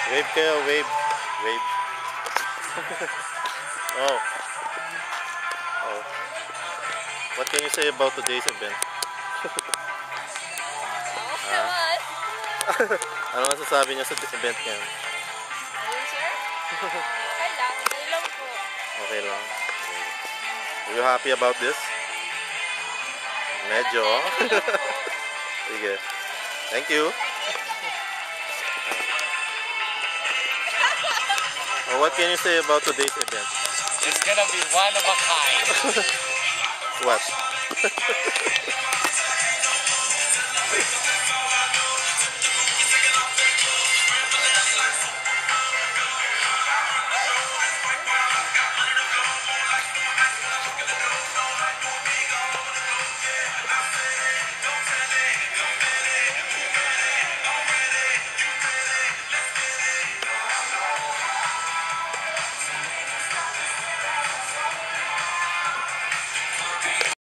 Wave kayo, wave. Wave. Oh. Oh. What can you say about today's event? Ano masasabi niyo sa event niya? Ayun, sir? Okay lang. Okay lang po. Okay lang. Are you happy about this? Medyo. Sige. Thank you. What can you say about today's event? It's gonna be one of a kind. What?